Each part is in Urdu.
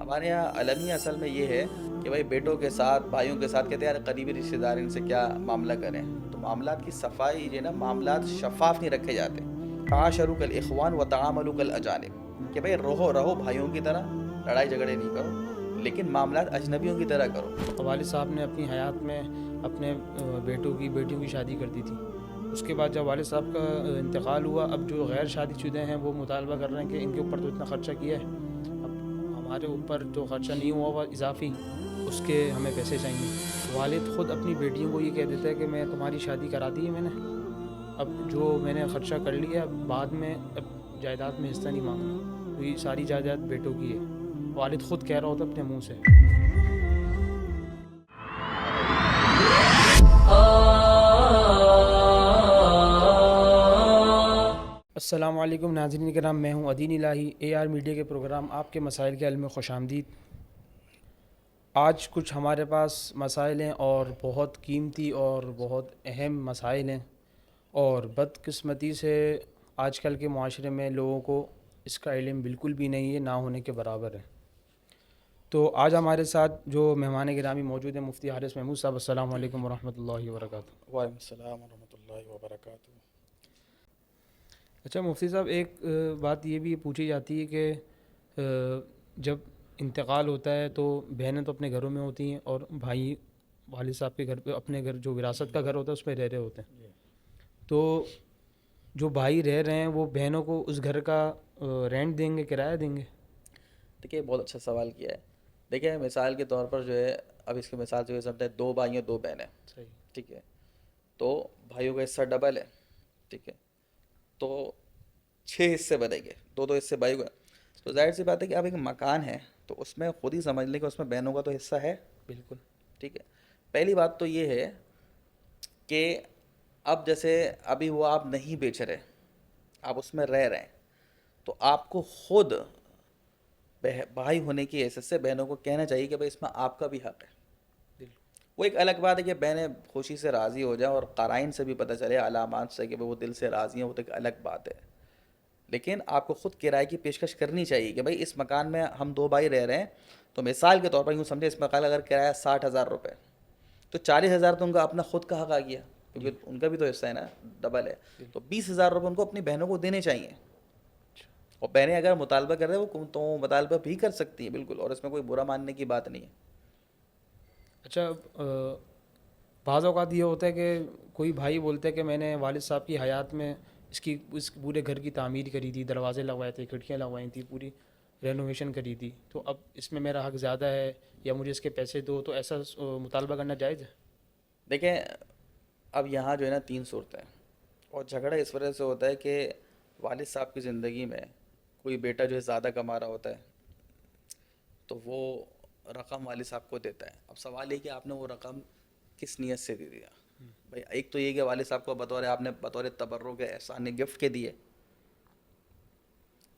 ہمارے یہاں المیہ اصل میں یہ ہے کہ بھائی بیٹوں کے ساتھ بھائیوں کے ساتھ کہتے ہیں یار قریبی رشتہ دار ان سے کیا معاملہ کریں، تو معاملات کی صفائی جو ہے نا، معاملات شفاف نہیں رکھے جاتے. تعاشروا کالاخوان وتعاملوا کالاجانب، کہ بھائی رہو بھائیوں کی طرح، لڑائی جھگڑے نہیں کرو لیکن معاملات اجنبیوں کی طرح کرو. والد صاحب نے اپنی حیات میں اپنے بیٹیوں کی شادی کر دی تھی. اس کے بعد جب والد صاحب کا انتقال ہوا، اب جو غیر شادی شدہ ہیں وہ مطالبہ کر رہے ہیں کہ ان کے اوپر تو اتنا خرچہ کیا ہے، اب ہمارے اوپر جو خرچہ نہیں ہوا ہوا اضافی، اس کے ہمیں پیسے چاہیے. والد خود اپنی بیٹیوں کو یہ کہہ دیتا ہے کہ میں تمہاری شادی کرا دی ہے میں نے، اب جو میں نے خرچہ کر لیا بعد میں اب جائیداد میں حصہ نہیں مانگنا، تو یہ ساری جائیداد بیٹوں کی ہے. والد خود کہہ رہا ہوتا اپنے منہ سے. السلام علیکم ناظرین کرام، میں ہوں عدین الہی. اے آر میڈیا کے پروگرام آپ کے مسائل کے حل میں خوش آمدید. آج کچھ ہمارے پاس مسائل ہیں اور بہت قیمتی اور بہت اہم مسائل ہیں، اور بدقسمتی سے آج کل کے معاشرے میں لوگوں کو اس کا علم بالکل بھی نہیں ہے، نہ ہونے کے برابر ہے. تو آج ہمارے ساتھ جو مہمان گرامی موجود ہیں، مفتی حارث محمود صاحب، السلام علیکم ورحمۃ اللہ وبرکاتہ. وعلیکم السلام ورحمۃ اللہ وبرکاتہ. اچھا مفتی صاحب، ایک بات یہ بھی پوچھی جاتی ہے کہ جب انتقال ہوتا ہے تو بہنیں تو اپنے گھروں میں ہوتی ہیں اور بھائی والد صاحب کے گھر پہ، اپنے گھر جو وراثت کا گھر ہوتا ہے اس پہ رہ رہے ہوتے ہیں. تو جو بھائی رہ رہے ہیں وہ بہنوں کو اس گھر کا رینٹ دیں گے، کرایہ دیں گے؟ دیکھیے بہت اچھا سوال کیا ہے. دیکھیں مثال کے طور پر جو ہے، اب اس کی مثال سے یہ سمجھتے ہیں 2 بھائی ہیں 2 بہنیں، صحیح. ٹھیک ہے. تو بھائیوں کا حصہ ڈبل ہے، ٹھیک ہے. تو 6 حصے بنے گے، 2 حصے بھائی کو. تو ظاہر سی بات ہے کہ اب ایک مکان ہے تو اس میں خود ہی سمجھ لیں کہ اس میں بہنوں کا تو حصہ ہے. بالکل. ٹھیک ہے. پہلی بات تو یہ ہے کہ اب جیسے ابھی وہ آپ نہیں بیچ رہے، آپ اس میں رہ رہے ہیں، تو آپ کو خود بھائی ہونے کی حیثیت سے بہنوں کو کہنا چاہیے کہ بھائی اس میں آپ کا بھی حق ہے. وہ ایک الگ بات ہے کہ بہنیں خوشی سے راضی ہو جائیں اور قرائن سے بھی پتہ چلے، علامات سے، کہ وہ دل سے راضی ہیں، وہ تو ایک الگ بات ہے. لیکن آپ کو خود کرائے کی پیشکش کرنی چاہیے کہ بھائی اس مکان میں ہم 2 بھائی رہ رہے ہیں. تو مثال کے طور پر یوں سمجھے، اس مکان اگر کرایہ 60,000 روپے، تو 40,000 تو ان کا اپنا خود کا حق آ گیا، جی. کیونکہ ان کا بھی تو حصہ ہے نا، ڈبل ہے. تو 20,000 روپے ان کو اپنی بہنوں کو دینے چاہیے. اور بہنیں اگر مطالبہ کر رہے ہیں وہ تو مطالبہ بھی کر سکتی ہیں بالکل، اور اس میں کوئی برا ماننے کی بات نہیں ہے. اچھا، بعض اوقات یہ ہوتا ہے کہ کوئی بھائی بولتا ہے کہ میں نے والد صاحب کی حیات میں اس پورے گھر کی تعمیر کری تھی، دروازے لگوائے تھے، کھڑکیاں لگوائی تھیں، پوری رینوویشن کری تھی، تو اب اس میں میرا حق زیادہ ہے یا مجھے اس کے پیسے دو، تو ایسا مطالبہ کرنا جائز ہے؟ دیکھیں اب یہاں جو ہے نا 3 صورتیں، اور جھگڑا اس وجہ سے ہوتا ہے کہ والد صاحب کی زندگی میں کوئی بیٹا جو ہے زیادہ کما رہا ہوتا ہے تو وہ رقم والد صاحب کو دیتا ہے. اب سوال یہ کہ آپ نے وہ رقم کس نیت سے دے دیا. بھائی ایک تو یہ کہ والد صاحب کو آپ نے بطور تبرک احسان گفٹ کے دیے،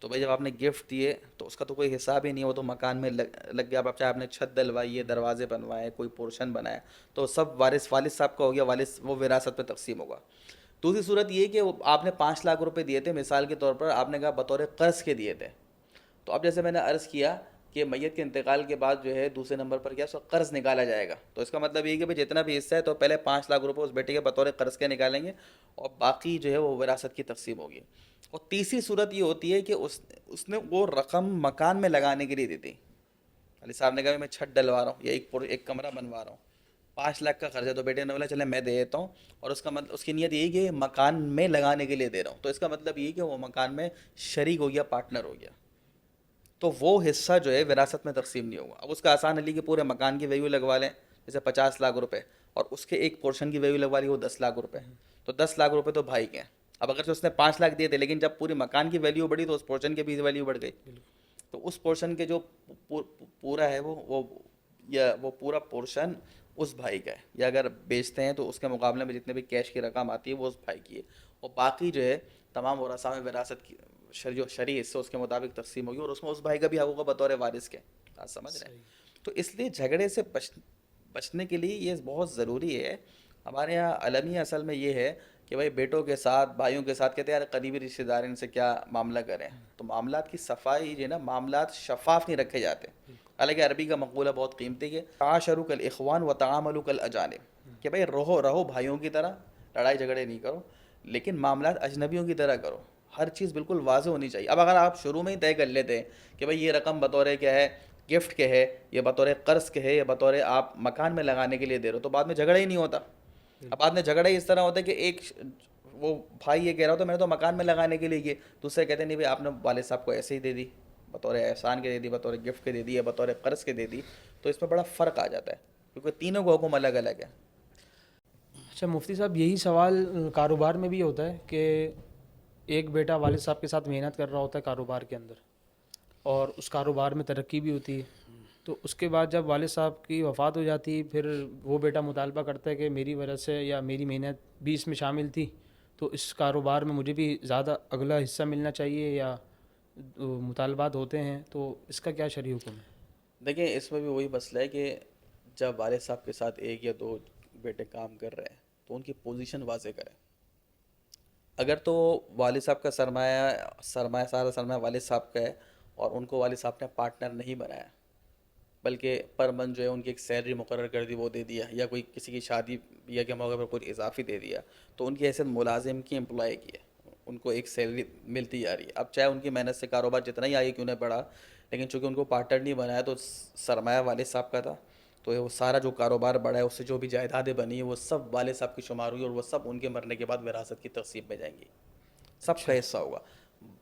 تو بھائی جب آپ نے گفٹ دیے تو اس کا تو کوئی حساب ہی نہیں ہے، وہ تو مکان میں لگ گیا. اب چاہے آپ نے چھت ڈلوائی ہے، دروازے بنوائے، کوئی پورشن بنایا، تو سب والد صاحب کا ہو گیا، وہ وراثت پہ تقسیم ہوگا. دوسری صورت یہ کہ آپ نے 5 لاکھ روپے دیے تھے، مثال کے طور پر آپ نے کہا بطور قرض کے دیے تھے. تو اب جیسے میں نے عرض کیا کہ میت کے انتقال کے بعد جو ہے دوسرے نمبر پر کیا اس کا قرض نکالا جائے گا. تو اس کا مطلب یہ کہ بھائی جتنا بھی حصہ ہے تو پہلے 5 لاکھ روپے اس بیٹے کے بطور قرض کے نکالیں گے، اور باقی جو ہے وہ وراثت کی تقسیم ہوگی. اور تیسری صورت یہ ہوتی ہے کہ اس نے وہ رقم مکان میں لگانے کے لیے دی تھی. علی صاحب نے کہا میں چھت ڈلوا رہا ہوں یا ایک کمرہ بنوا رہا ہوں، 5 لاکھ کا خرچ ہے، تو بیٹے نے بولا چلے میں دے دیتا ہوں، اور اس کا مطلب اس کی نیت یہی کہ مکان میں لگانے کے لیے دے رہا ہوں. تو اس کا مطلب یہ کہ وہ مکان میں شریک ہو گیا، پارٹنر ہو گیا، تو وہ حصہ جو ہے وراثت میں تقسیم نہیں ہوگا. اب اس کا آسان علی کہ پورے مکان کی ویلیو لگوا لیں، جیسے 50 لاکھ روپے، اور اس کے ایک پورشن کی ویلیو لگوا لی وہ 10 لاکھ روپے، تو 10 لاکھ روپے تو بھائی کے ہیں. اب اگر اس نے 5 لاکھ دیے تھے، لیکن جب پوری مکان کی ویلیو بڑھی تو اس پورشن کی بھی ویلیو بڑھ گئی. تو اس پورشن کے جو پورا ہے وہ پورا پورشن اس بھائی کا ہے، یا اگر بیچتے ہیں تو اس کے مقابلے میں جتنے بھی کیش کی رقم آتی ہے وہ اس بھائی کی ہے. اور باقی جو ہے تمام ورثاء میں وراثت کی جو شرعی حصہ اس کے مطابق تقسیم ہوگی، اور اس میں اس بھائی کا بھی حق ہوگا بطور وارث کے. آپ سمجھ رہے ہیں؟ تو اس لیے جھگڑے سے بچنے کے لیے یہ بہت ضروری ہے. ہمارے یہاں المیہ اصل میں یہ ہے کہ بھائی بیٹوں کے ساتھ بھائیوں کے ساتھ کہتے ہیں یار قریبی رشتہ دار ان سے کیا معاملہ کریں، تو معاملات کی صفائی جو ہے نا، معاملات شفاف نہیں رکھے جاتے. حالانکہ عربی کا مقولہ بہت قیمتی ہے، تعاشروا کالاخوان وتعاملوا کالاجانب، کہ بھائی رہو بھائیوں کی طرح، لڑائی جھگڑے نہیں کرو، لیکن معاملات اجنبیوں کی طرح کرو، ہر چیز بالکل واضح ہونی چاہیے۔ اب اگر آپ شروع میں ہی طے کر لیتے ہیں کہ بھائی یہ رقم بطور کیا ہے، گفٹ کے ہے، یہ بطور قرض کے ہے، یا بطور آپ مکان میں لگانے کے لیے دے رہے ہو، تو بعد میں جھگڑا ہی نہیں ہوتا۔ اب بعد میں جھگڑا ہی اس طرح ہوتا ہے کہ ایک وہ بھائی یہ کہہ رہا ہوتا میں نے تو مکان میں لگانے کے لیے کیے، دوسرے کہتے ہیں نہیں بھائی آپ نے والد صاحب کو ایسے ہی دے دی، بطور احسان کے دے دی، بطور گفٹ کے دے دی، یا بطور قرض کے دے دی، تو اس میں بڑا فرق آ جاتا ہے کیونکہ تینوں کا حکم الگ الگ ہے۔ اچھا مفتی صاحب، یہی سوال کاروبار میں بھی ہوتا ہے کہ ایک بیٹا والد صاحب کے ساتھ محنت کر رہا ہوتا ہے کاروبار کے اندر، اور اس کاروبار میں ترقی بھی ہوتی ہے، تو اس کے بعد جب والد صاحب کی وفات ہو جاتی ہے، پھر وہ بیٹا مطالبہ کرتا ہے کہ میری وجہ سے یا میری محنت بھی اس میں شامل تھی، تو اس کاروبار میں مجھے بھی زیادہ اگلا حصہ ملنا چاہیے، یا مطالبات ہوتے ہیں، تو اس کا کیا شرعی حکم ہے؟ دیکھیں اس میں بھی وہی مسئلہ ہے کہ جب والد صاحب کے ساتھ ایک یا دو بیٹے کام کر رہے ہیں تو ان کی پوزیشن واضح کریں۔ اگر تو والد صاحب کا سارا سرمایہ والد صاحب کا ہے، اور ان کو والد صاحب نے پارٹنر نہیں بنایا، بلکہ پر منتھ جو ہے ان کی ایک سیلری مقرر کر دی وہ دے دیا، یا کوئی کسی کی شادی یا کے موقع پر کچھ اضافی دے دیا، تو ان کی حیثیت ملازم کی، امپلائی کی ہے، ان کو ایک سیلری ملتی جا رہی ہے۔ اب چاہے ان کی محنت سے کاروبار جتنا ہی آگے کیوں نہ بڑھا، لیکن چونکہ ان کو پارٹنر نہیں بنایا تو سرمایہ والد صاحب کا تھا، تو وہ سارا جو کاروبار بڑھا ہے، اس سے جو بھی جائیدادیں بنی ہیں وہ سب والد صاحب کی شمار ہوئی، اور وہ سب ان کے مرنے کے بعد وراثت کی تقسیم میں جائیں گی، سب کا اچھا حصہ ہوگا۔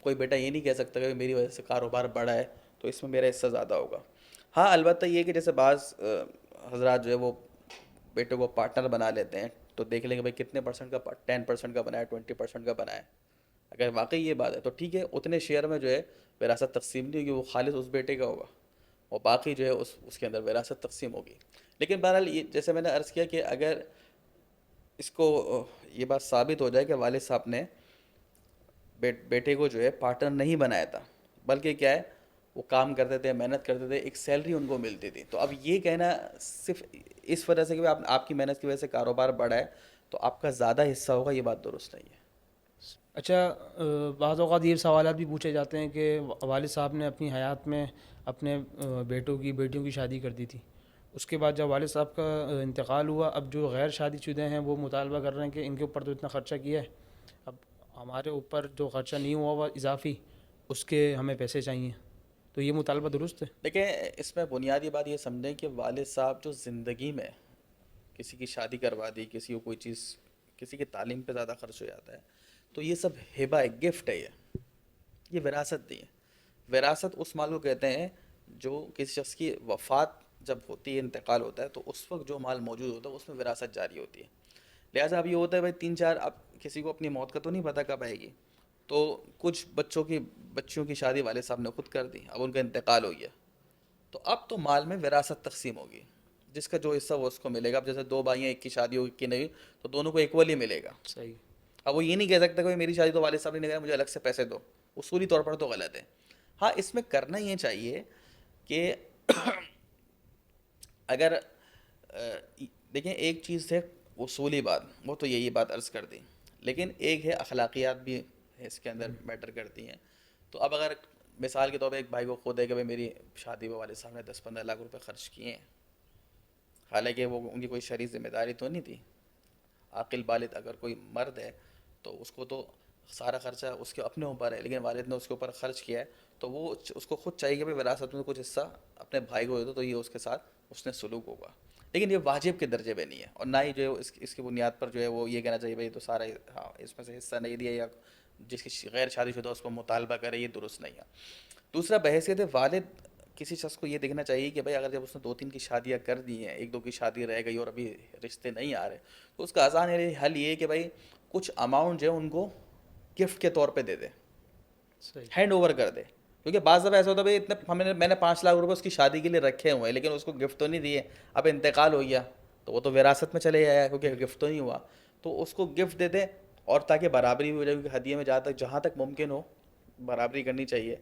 کوئی بیٹا یہ نہیں کہہ سکتا کہ میری وجہ سے کاروبار بڑھا ہے تو اس میں میرا حصہ زیادہ ہوگا۔ ہاں البتہ یہ کہ جیسے بعض حضرات جو ہے وہ بیٹے کو پارٹنر بنا لیتے ہیں، تو دیکھ لیں گے بھائی کتنے پرسنٹ کا، 10% کا بنا ہے، 20% کا بنا ہے۔ اگر واقعی یہ بات ہے تو ٹھیک ہے، اتنے شیئر میں جو ہے وراثت تقسیم نہیں ہوگی، وہ خالص اس بیٹے کا ہوگا، اور باقی جو ہے اس کے اندر وراثت تقسیم ہوگی۔ لیکن بہرحال یہ جیسے میں نے عرض کیا کہ اگر اس کو یہ بات ثابت ہو جائے کہ والد صاحب نے بیٹے کو جو ہے پارٹنر نہیں بنایا تھا، بلکہ کیا ہے وہ کام کرتے تھے، محنت کرتے تھے، ایک سیلری ان کو ملتی تھی، تو اب یہ کہنا صرف اس وجہ سے کہ آپ کی محنت کی وجہ سے کاروبار بڑھا ہے تو آپ کا زیادہ حصہ ہوگا، یہ بات درست نہیں ہے۔ اچھا، بعض اوقات یہ سوالات بھی پوچھے جاتے ہیں کہ والد صاحب نے اپنی حیات میں اپنے بیٹیوں کی شادی کر دی تھی، اس کے بعد جب والد صاحب کا انتقال ہوا، اب جو غیر شادی شدہ ہیں وہ مطالبہ کر رہے ہیں کہ ان کے اوپر تو اتنا خرچہ کیا ہے، اب ہمارے اوپر جو خرچہ نہیں ہوا ہوا اضافی، اس کے ہمیں پیسے چاہیے، تو یہ مطالبہ درست ہے؟ دیکھیں اس میں بنیادی بات یہ سمجھیں کہ والد صاحب جو زندگی میں کسی کی شادی کروا دی، کسی کو کوئی چیز، کسی کی تعلیم پہ زیادہ خرچ ہو جاتا ہے، تو یہ سب ہبہ ہے، گفٹ ہے، یہ وراثت نہیں ہے۔ وراثت اس مال کو کہتے ہیں جو کسی شخص کی وفات جب ہوتی ہے، انتقال ہوتا ہے، تو اس وقت جو مال موجود ہوتا ہے اس میں وراثت جاری ہوتی ہے۔ لہٰذا اب یہ ہوتا ہے بھائی 3 4، اب کسی کو اپنی موت کا تو نہیں پتہ کب آئے گی، تو کچھ بچیوں کی شادی والد صاحب نے خود کر دی، اب ان کا انتقال ہو گیا، تو اب تو مال میں وراثت تقسیم ہوگی، جس کا جو حصہ وہ اس کو ملے گا۔ اب جیسے 2 بھائی ہیں، ایک کی شادی ہوگی، ایک کی نہیں، تو دونوں کو ایکول ہی ملے گا۔ صحیح۔ اب وہ یہ نہیں کہہ سکتا کہ میری شادی تو والد صاحب نے نہیں کرائی، مجھے الگ سے پیسے دو، اصولی طور پر تو غلط ہے۔ ہاں اس میں کرنا یہ چاہیے کہ اگر دیکھیں ایک چیز ہے اصولی بات، وہ تو یہی بات عرض کر دی، لیکن ایک ہے اخلاقیات بھی ہے اس کے اندر میٹر کرتی ہیں۔ تو اب اگر مثال کے طور پہ ایک بھائی کو خود ہے کہ بھائی میری شادی میں والد صاحب نے 10 15 لاکھ روپے خرچ کیے ہیں، حالانکہ وہ ان کی کوئی شرعی ذمہ داری تو نہیں تھی، عاقل بالغ اگر کوئی مرد ہے تو اس کو تو سارا خرچہ اس کے اپنے اوپر ہے، لیکن والد نے اس کے اوپر خرچ کیا ہے، تو وہ اس کو خود چاہیے کہ بھائی وراثت میں کچھ حصہ اپنے بھائی کو دے دو، تو یہ اس کے ساتھ اس نے سلوک ہوگا، لیکن یہ واجب کے درجے پہ نہیں ہے، اور نہ ہی جو ہے اس کی بنیاد پر جو ہے وہ یہ کہنا چاہیے بھائی تو سارا ہاں اس میں سے حصہ نہیں دیا، یا جس کی غیر شادی شدہ اس کو مطالبہ کرے، یہ درست نہیں ہے۔ دوسرا بحیثیت والد کسی شخص کو یہ دیکھنا چاہیے کہ بھائی اگر جب اس نے 2 3 کی شادیاں کر دی ہیں، 1 2 کی شادی رہ گئی اور ابھی رشتے نہیں آ رہے، تو اس کا آسان حل یہ ہے کہ بھائی کچھ اماؤنٹ جو ہے ان کو گفٹ کے طور پہ دے دے، صحیح۔ ہینڈ اوور کر دے، کیونکہ بعض دفعہ ایسا ہوتا ہے بھائی اتنے میں نے 5 لاکھ روپے اس کی شادی کے لیے رکھے ہوئے ہیں، لیکن اس کو گفٹ تو نہیں دیے، اب انتقال ہو گیا تو وہ تو وراثت میں چلے جایا کیونکہ گفٹ تو نہیں ہوا، تو اس کو گفٹ دے دیں، اور تاکہ برابری بھی ہو جائے، کیونکہ ہدیے میں جہاں تک ممکن ہو برابری کرنی چاہیے،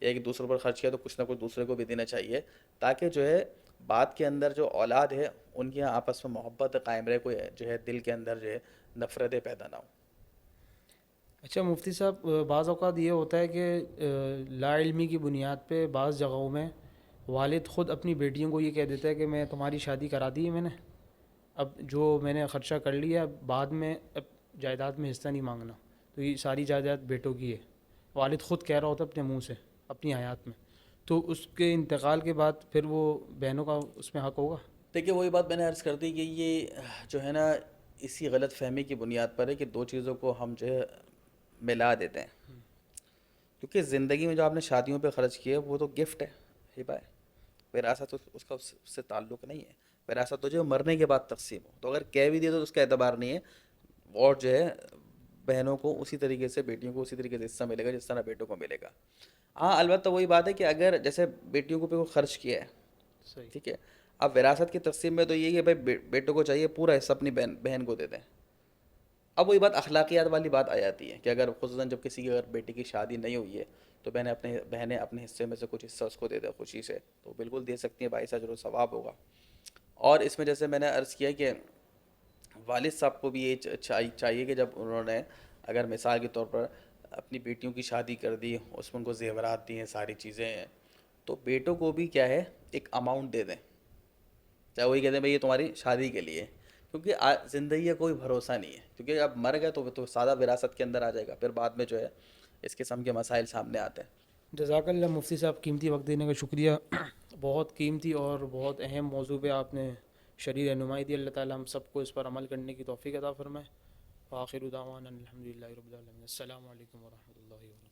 ایک دوسرے پر خرچ کیا تو کچھ نہ کچھ دوسرے کو بھی دینا چاہیے، تاکہ جو ہے بعد کے اندر جو اولاد ہے ان کے آپس میں محبت قائم رہے، کوئی جو ہے دل کے اندر جو ہے نفرتیں پیدا نہ ہوں۔ اچھا مفتی صاحب، بعض اوقات یہ ہوتا ہے کہ لا علمی کی بنیاد پہ بعض جگہوں میں والد خود اپنی بیٹیوں کو یہ کہہ دیتا ہے کہ میں تمہاری شادی کرا دی ہے میں نے، اب جو میں نے خرچہ کر لیا بعد میں اب جائیداد میں حصہ نہیں مانگنا، تو یہ ساری جائیداد بیٹوں کی ہے. والد خود کہہ رہا ہوتا ہے اپنے منہ سے اپنی حیات میں، تو اس کے انتقال کے بعد پھر وہ بہنوں کا اس میں حق ہوگا. دیکھیے وہی بات میں نے عرض کر دی کہ یہ جو ہے نا اسی غلط فہمی کی بنیاد پر ہے کہ دو چیزوں کو ہم جو ہے ملا دیتے ہیں. کیونکہ زندگی میں جو آپ نے شادیوں پہ خرچ کیا ہے وہ تو گفٹ ہے، ہبہ ہے. وراثت اس کا اس سے تعلق نہیں ہے. وراثت تو جو مرنے کے بعد تقسیم ہو، تو اگر کہہ بھی دیا تو اس کا اعتبار نہیں ہے. اور جو ہے بہنوں کو اسی طریقے سے، بیٹیوں کو اسی طریقے سے حصہ ملے گا جس طرح بیٹوں کو ملے گا. ہاں البتہ وہی بات ہے کہ اگر جیسے بیٹیوں کو پہ وہ خرچ کیا ہے، صحیح. ٹھیک ہے، اب وراثت کی تقسیم میں تو یہ ہے کہ بھائی بیٹوں کو چاہیے پورا حصہ اپنی بہن کو دے دیں. اب وہی بات اخلاقیات والی بات آ جاتی ہے کہ اگر خصوصاً جب کسی کی اگر بیٹی کی شادی نہیں ہوئی ہے تو بہنیں اپنے حصے میں سے کچھ حصہ اس کو دے دیں خوشی سے، تو بالکل دے سکتی ہیں، باعث اجر و ثواب ہوگا. اور اس میں جیسے میں نے عرض کیا کہ والد صاحب کو بھی یہ چاہیے کہ جب انہوں نے اگر مثال کے طور پر اپنی بیٹیوں کی شادی کر دی، اس میں ان کو زیورات دیے ہیں، ساری چیزیں ہیں، تو بیٹوں کو بھی کیا ہے ایک اماؤنٹ دے دیں، چاہے وہی کہتے ہیں بھائی یہ تمہاری شادی کے لیے. کیونکہ زندگی کا کوئی بھروسہ نہیں ہے، کیونکہ اب مر گئے تو سادہ وراثت کے اندر آ جائے گا، پھر بعد میں جو ہے اس قسم کے مسائل سامنے آتے ہیں. جزاک اللہ مفتی صاحب، قیمتی وقت دینے کا شکریہ. بہت قیمتی اور بہت اہم موضوع پہ آپ نے شرعی رہنمائی دی. اللہ تعالیٰ ہم سب کو اس پر عمل کرنے کی توفیق عطا فرمائے. وآخر دعوانا الحمدللہ رب العالمین. السلام علیکم ورحمۃ اللہ وبرکاتہ.